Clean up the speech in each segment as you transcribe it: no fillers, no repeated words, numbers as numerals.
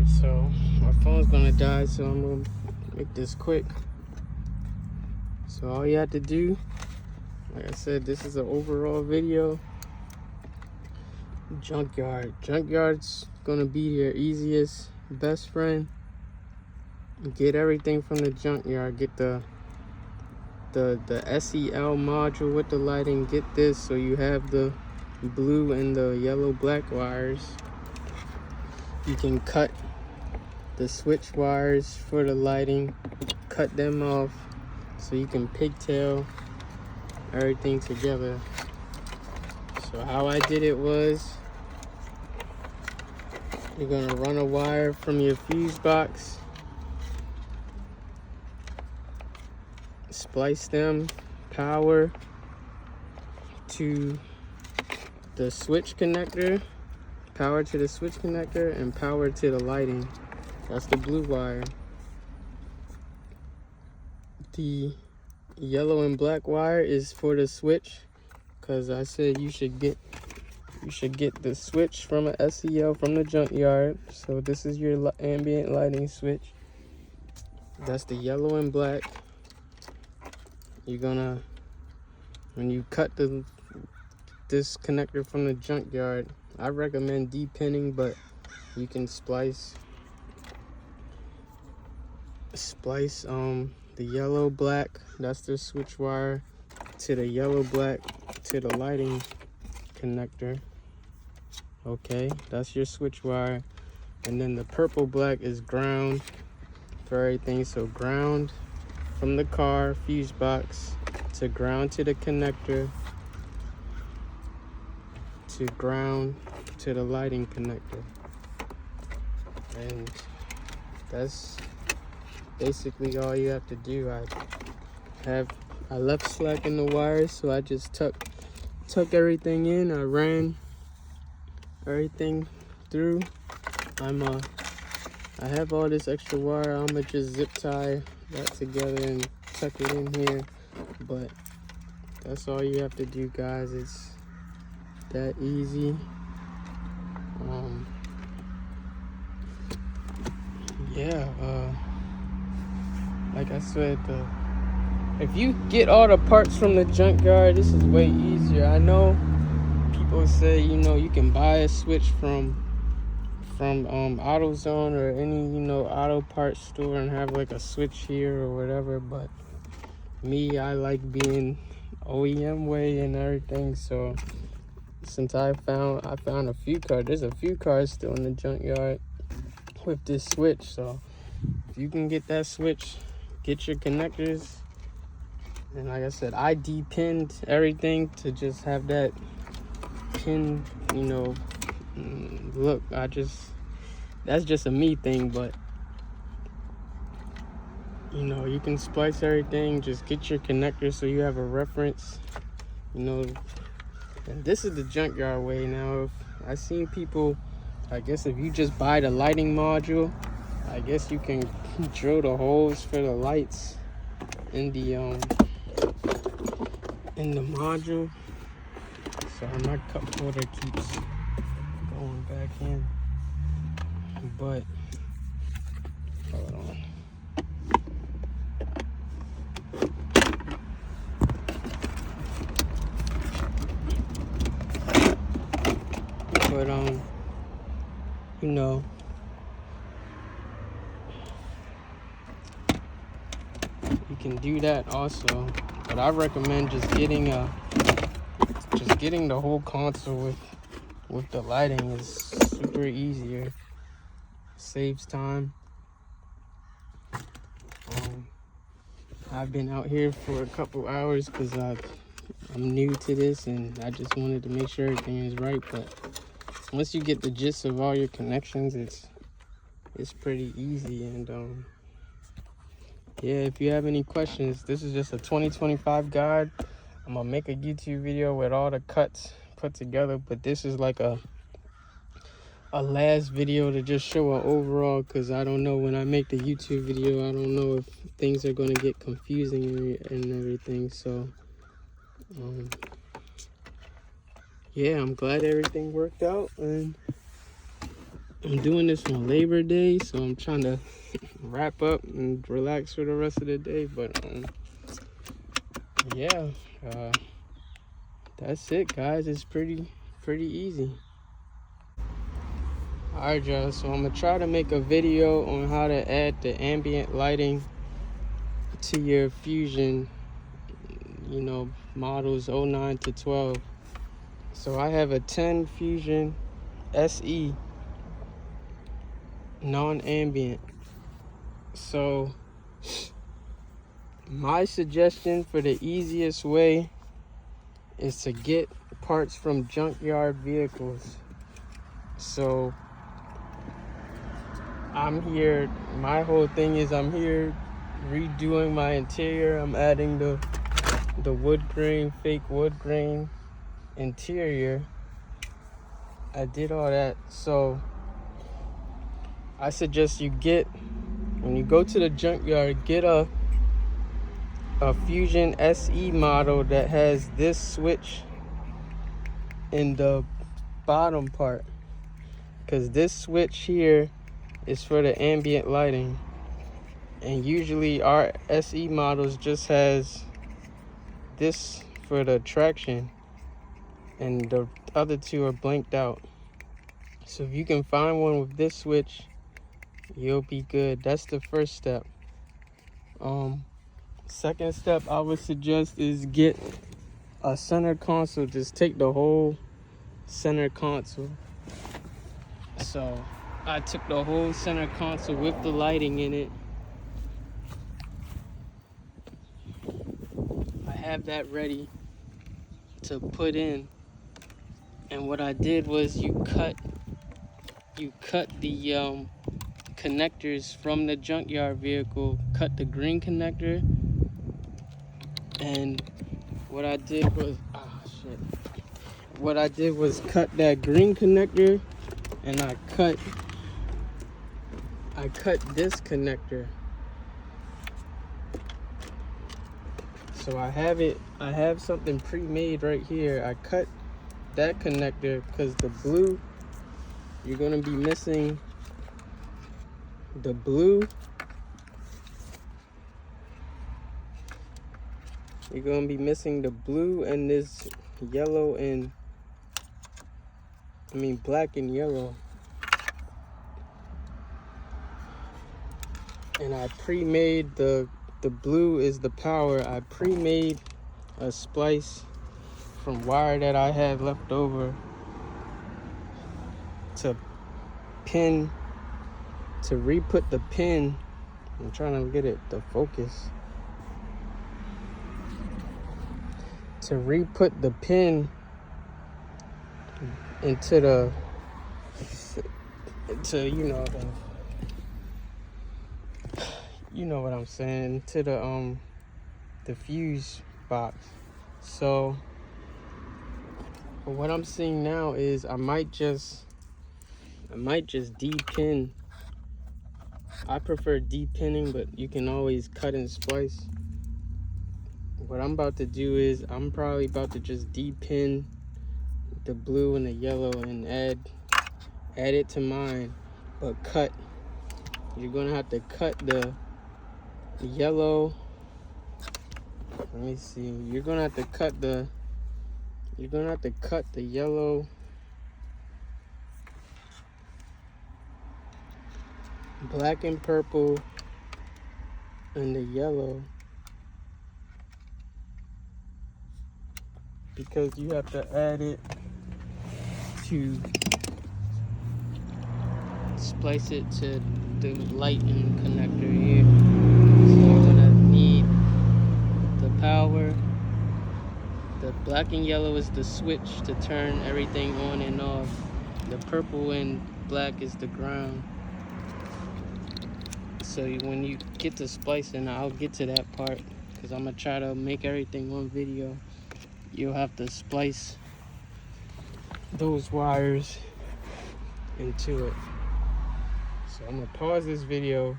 Alright, so my phone's gonna die, so I'm gonna make this quick. So all you have to do, like I said, this is an overall video. Junkyard. Junkyard's gonna be your easiest best friend. Get everything from the junkyard. Get the SEL module with the lighting. Get this so you have the blue and the yellow black wires. You can cut the switch wires for the lighting, cut them off so you can pigtail everything together. So how I did it was, you're gonna run a wire from your fuse box, splice them, power to the switch connector, power to the switch connector, and power to the lighting. That's the blue wire. The yellow and black wire is for the switch, because I said you should get the switch from a SEL from the junkyard. So this is your ambient lighting switch. That's the yellow and black. You're gonna, when you cut this connector from the junkyard, I recommend D-pinning, but you can splice the yellow black, that's the switch wire, to the yellow black to the lighting connector. Okay, that's your switch wire. And then the purple black is ground for everything. So ground from the car fuse box to ground to the connector to ground to the lighting connector. And that's basically all you have to do. I left slack in the wires, so I just tuck everything in. I ran everything through. I have all this extra wire. I'ma just zip tie that together and tuck it in here. But that's all you have to do, guys. It's that easy. Like I said, if you get all the parts from the junkyard, this is way easier. I know people say, you can buy a switch from AutoZone or any, auto parts store and have like a switch here or whatever, but me, I like being OEM way and everything. So since I found a few cars, there's a few cars still in the junkyard with this switch. So if you can get that switch, get your connectors. And like I said, I de-pinned everything to just have that pin, look. That's just a me thing, but you can splice everything. Just get your connectors so you have a reference, And this is the junkyard way. Now, if I seen people, I guess if you just buy the lighting module, I guess you can drill the holes for the lights in the module. Sorry, my cup holder keeps going back in. But hold on. But you can do that also. But I recommend just getting the whole console with the lighting. Is super easier. Saves time. I've been out here for a couple hours because I'm new to this and I just wanted to make sure everything is right. But once you get the gist of all your connections, it's pretty easy. And yeah, if you have any questions, this is just a 2025 guide. I'm gonna make a YouTube video with all the cuts put together, but this is like a last video to just show an overall, because I don't know, when I make the YouTube video, I don't know if things are going to get confusing and everything. So yeah, I'm glad everything worked out, and I'm doing this on Labor Day, so I'm trying to wrap up and relax for the rest of the day. But yeah, that's it, guys. It's pretty easy. Alright, y'all, so I'm gonna try to make a video on how to add the ambient lighting to your Fusion, you know, models 09 to 12. So I have a 10 Fusion SE non-ambient. So my suggestion for the easiest way is to get parts from junkyard vehicles. So I'm here, my whole thing is I'm here redoing my interior. I'm adding the wood grain, fake wood grain interior. I did all that. So I suggest you get, when you go to the junkyard, get a Fusion SE model that has this switch in the bottom part, because this switch here is for the ambient lighting, and usually our SE models just has this for the traction, and the other two are blanked out. So if you can find one with this switch, you'll be good. That's the first step. Second step I would suggest is get a center console. Just take the whole center console. So I took the whole center console with the lighting in it. I have that ready to put in. And what I did was you cut the connectors from the junkyard vehicle, cut the green connector, and what I did was cut that green connector, and I cut this connector. So I have something pre-made right here. I cut that connector because the blue, you're gonna be missing the blue. You're gonna be missing the blue and this yellow and black and yellow. And I pre-made the blue is the power. I pre-made a splice from wire that I had left over to re-put the pin. I'm trying to get it to focus. To re-put the pin into you know what I'm saying, to the fuse box. So what I'm seeing now is I might just de-pin. I prefer de-pinning, but you can always cut and splice. What I'm about to do is I'm probably about to just de-pin the blue and the yellow and add it to mine, but cut. You're gonna have to cut the yellow. Let me see. You're gonna have to cut the yellow, black and purple, and the yellow, because you have to add it to splice it to the lighting connector here. So you're gonna need the power. The black and yellow is the switch to turn everything on and off. The purple and black is the ground. So when you get to splicing, I'll get to that part because I'm gonna try to make everything on video. You'll have to splice those wires into it. So I'm gonna pause this video.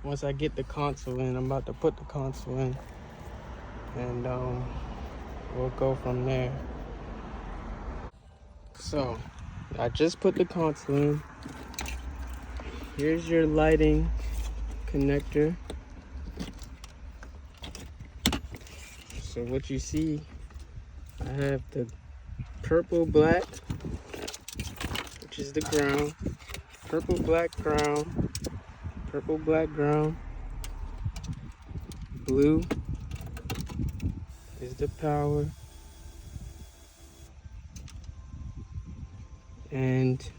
Once I get the console in, I'm about to put the console in, and we'll go from there. So I just put the console in. here's your lighting connector. So what you see, I have the purple black, which is the ground, purple black ground, purple black ground, blue is the power, and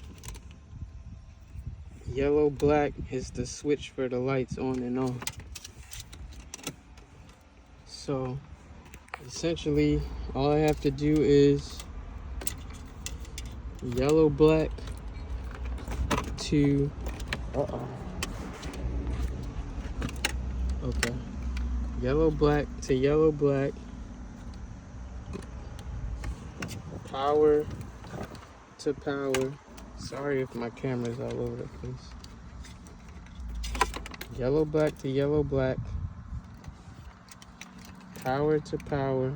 yellow black is the switch for the lights on and off. So essentially all I have to do is yellow black to okay, yellow black to yellow black, power to power. Sorry if my camera's all over the place. Yellow black to yellow black, power to power,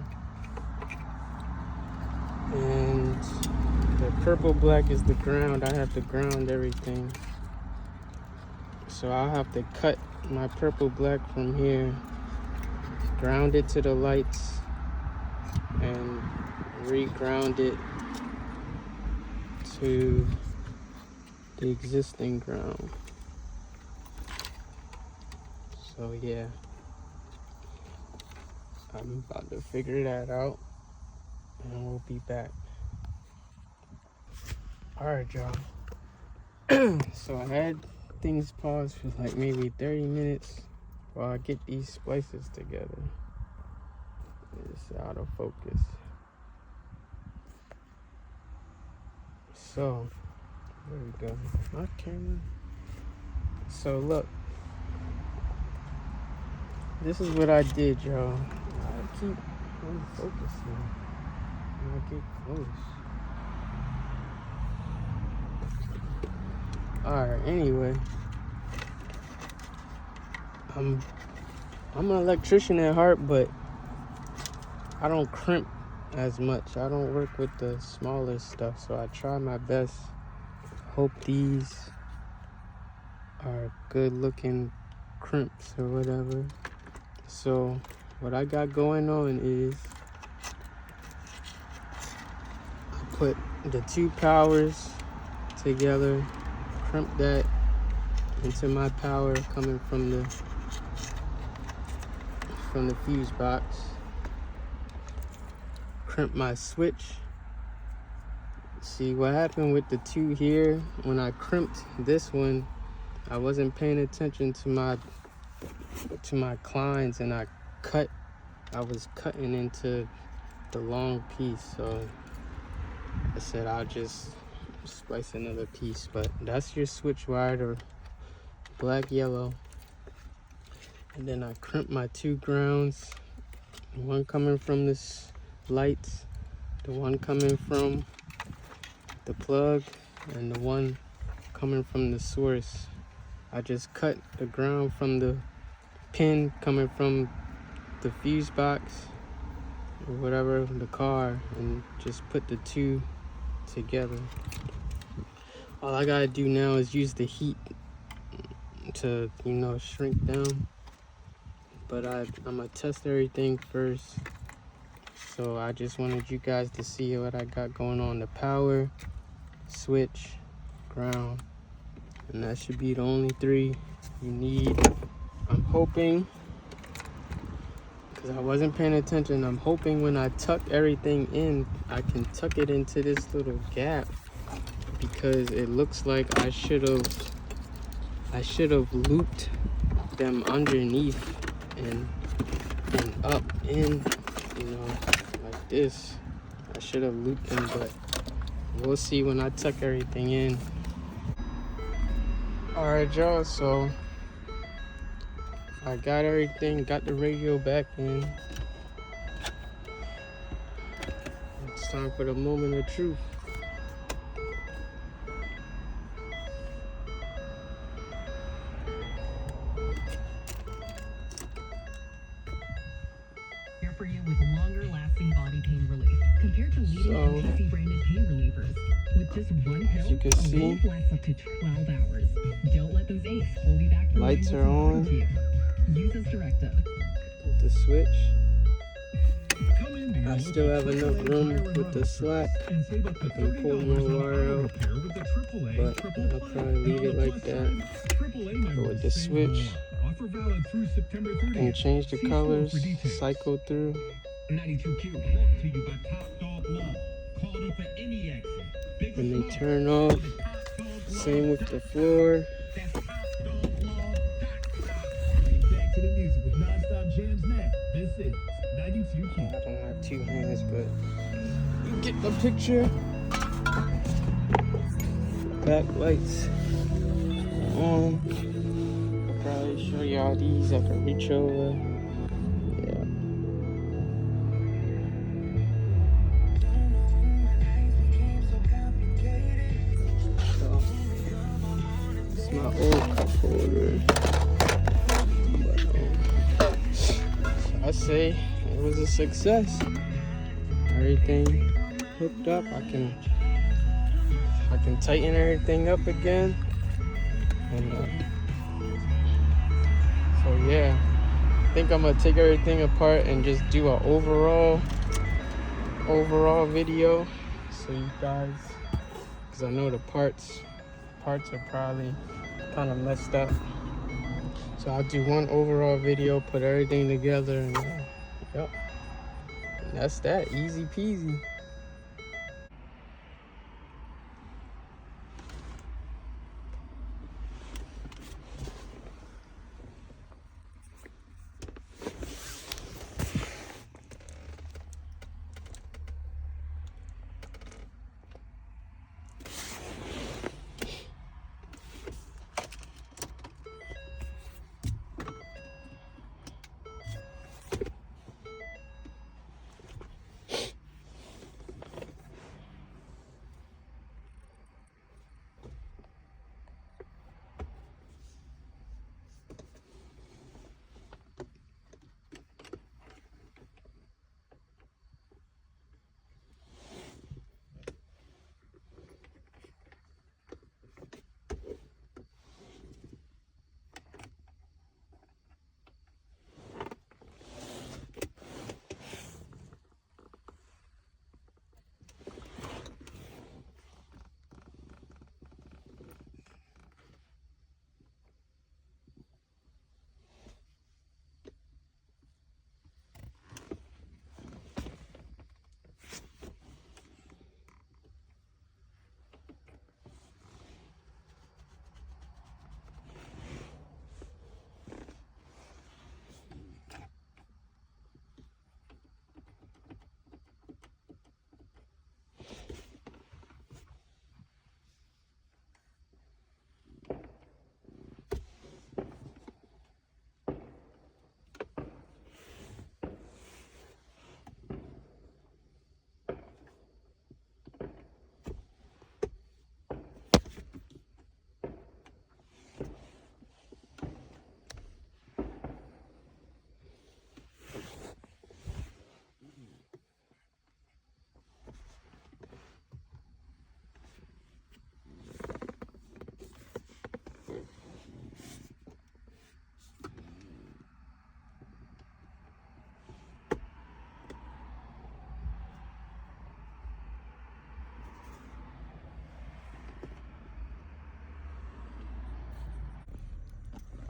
and the purple black is the ground. I have to ground everything. So I'll have to cut my purple black from here, ground it to the lights, and re-ground it to the existing ground. So yeah, I'm about to figure that out and we'll be back. Alright y'all, so I had things paused for like maybe 30 minutes while I get these splices together. It's out of focus. So there we go, my camera. So look, this is what I did, y'all. I keep unfocusing when I get close. Alright, anyway, I'm an electrician at heart, but I don't crimp as much. I don't work with the smaller stuff, so I try my best. Hope these are good looking crimps or whatever. So what I got going on is I put the two powers together, crimp that into my power coming from the fuse box, crimp my switch. See what happened with the two here, when I crimped this one, I wasn't paying attention to my clines, and I was cutting into the long piece. So I said I'll just splice another piece. But that's your switch wire, the black yellow. And then I crimp my two grounds, the one coming from this lights, the one coming from the plug, and the one coming from the source. I just cut the ground from the pin coming from the fuse box or whatever, the car, and just put the two together. All I gotta do now is use the heat to, shrink down. But I'm gonna test everything first. So I just wanted you guys to see what I got going on. The power, switch, ground, and that should be the only three you need. I'm hoping, because I wasn't paying attention, I'm hoping when I tuck everything in, I can tuck it into this little gap, because it looks like I should have looped them underneath and up in, like this. I should have looped them, but we'll see when I tuck everything in. Alright y'all, so I got everything, got the radio back in. It's time for the moment of truth. Here for you with longer lasting body pain relief compared to leading OTC branded pain relievers. With just one pill, as you can see, lasts up to 12 hours. Don't let those weeks, hold you back from Lights doing are what's on. important to you. Use as directed. With the switch. I still have enough room with the slack. I can pull more wire out, but I'll probably leave it like that. But with the switch, I can change the colors, cycle through. 92Q brought to you by Top Dog Law. Call them for any accident. When they turn off, same with the floor. Back to the music with non-stop jams now. This is 92Q. I don't have 2 hands, but you get the picture. Back lights are on. I'll probably show y'all these. I can reach over. Yeah. So, it's my old cup holder. But, I say it was a success. Everything hooked up. I can tighten everything up again. And so yeah, I think I'm gonna take everything apart and just do an overall video, so you guys, because I know the parts are probably kind of messed up. So I'll do one overall video, put everything together, and yep, and that's that. Easy peasy.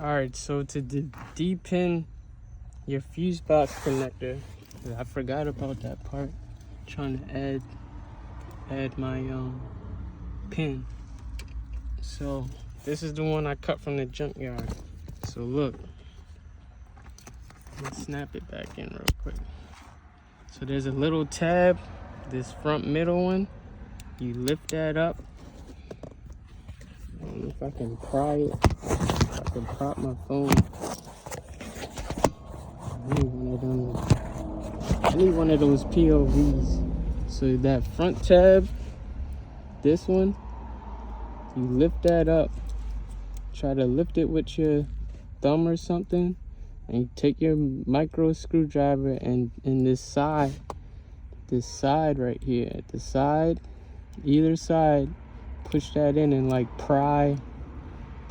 Alright, so to deepin your fuse box connector, I forgot about that part, trying to add my pin. So this is the one I cut from the junkyard. So look, let's snap it back in real quick. So there's a little tab, this front middle one, you lift that up. I don't know if I can pry it. I can prop my phone. I need one of those POVs. So that front tab, this one, you lift that up. Try to lift it with your thumb or something, and you take your micro screwdriver and in this side right here, at the side, either side, push that in and like pry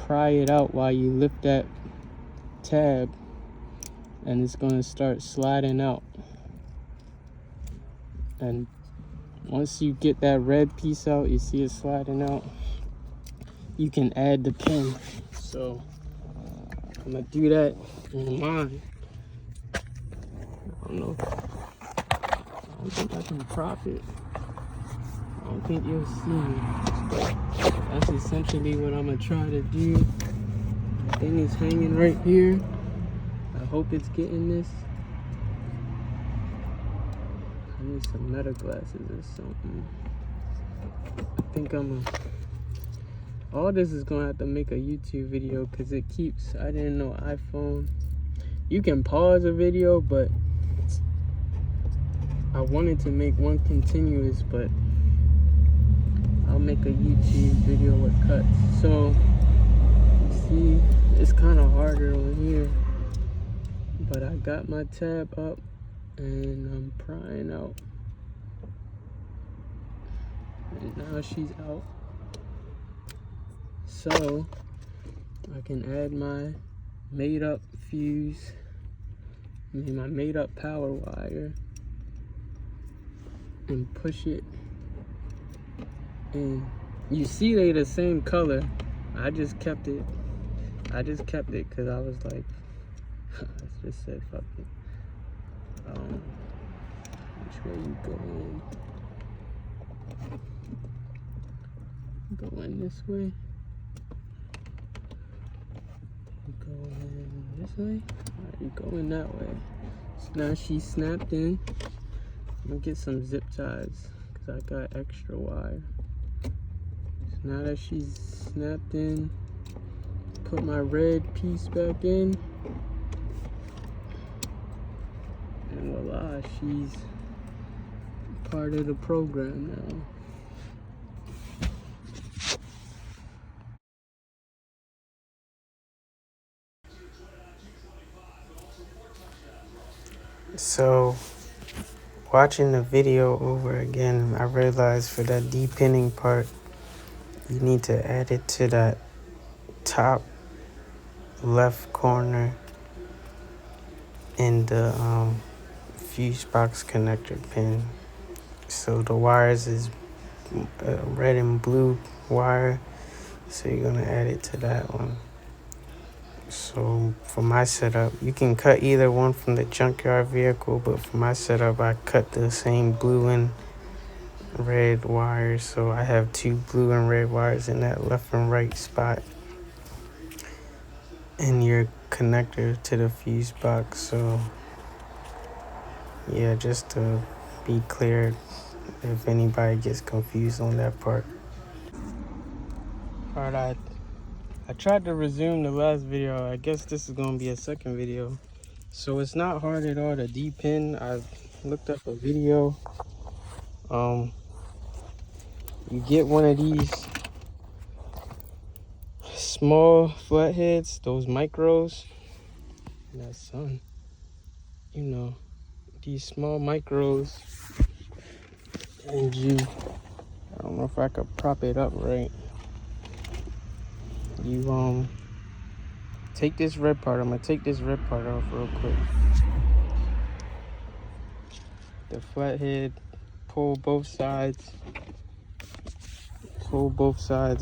pry it out while you lift that tab, and it's gonna start sliding out. And once you get that red piece out, you see it sliding out, you can add the pin. So I'm gonna do that on mine. I don't know. I don't think I can prop it. I don't think you'll see me. But that's essentially what I'm gonna try to do. The thing is hanging right here. I hope it's getting this. I need some meta glasses or something. I think all this is gonna have to make a YouTube video because it keeps, I didn't know iPhone. You can pause a video, but I wanted to make one continuous, but I'll make a YouTube video with cuts. So, you see, it's kind of harder on here, but I got my tab up and I'm prying out. And now she's out. So, I can add my made up fuse, my made up power wire, and push it in. You see they the same color. I just kept it because I was like, I just said fuck it. Which way you go in? Go in this way. You go in this way. Alright, you go in that way. So now she's snapped in. I'm gonna get some zip ties because I got extra wire. So now that she's snapped in, put my red piece back in, and voila, she's part of the program now. So, watching the video over again, I realized for that depinning part, you need to add it to that top left corner in the fuse box connector pin. So the wires is red and blue wire, so you're gonna add it to that one. So for my setup, you can cut either one from the junkyard vehicle, but for my setup, I cut the same blue and red wires. So I have two blue and red wires in that left and right spot in your connector to the fuse box. So yeah, just to be clear if anybody gets confused on that part. All right, I tried to resume the last video. I guess this is gonna be a second video. So it's not hard at all to depin. I looked up a video. You get one of these small flatheads, those micros. That sun, you know, these small micros, and I don't know if I could prop it up right. You take this red part. I'm gonna take this red part off real quick. The flathead, pull both sides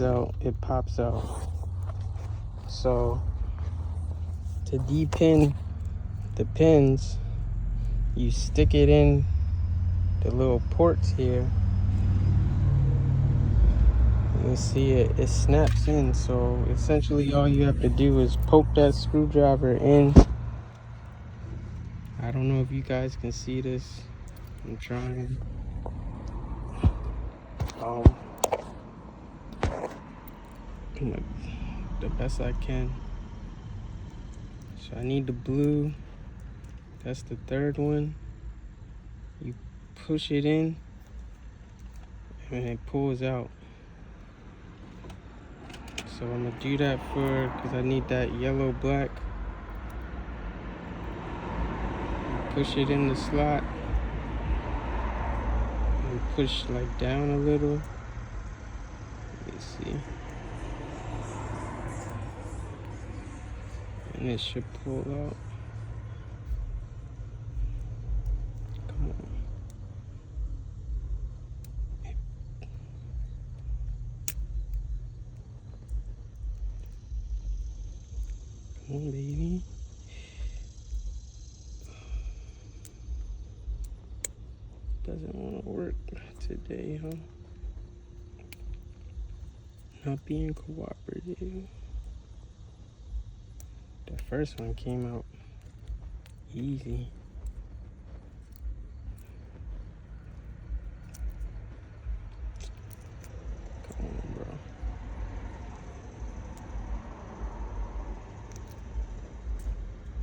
out, it pops out. So to depin the pins, you stick it in the little ports here. You see it snaps in. So essentially all you have to do is poke that screwdriver in. I don't know if you guys can see this. I'm trying. The best I can. So I need the blue. That's the third one. You push it in and it pulls out. So I'm gonna do that because I need that yellow black. You push it in the slot and push like down a little. Let me see. And it should pull out. Come on. Come on, baby. Doesn't want to work today, huh? Not being cooperative. The first one came out easy. Come on, bro.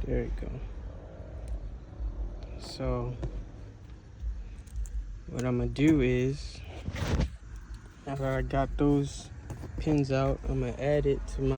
There you go. So what I'm gonna do is, after I got those pins out, I'm gonna add it to my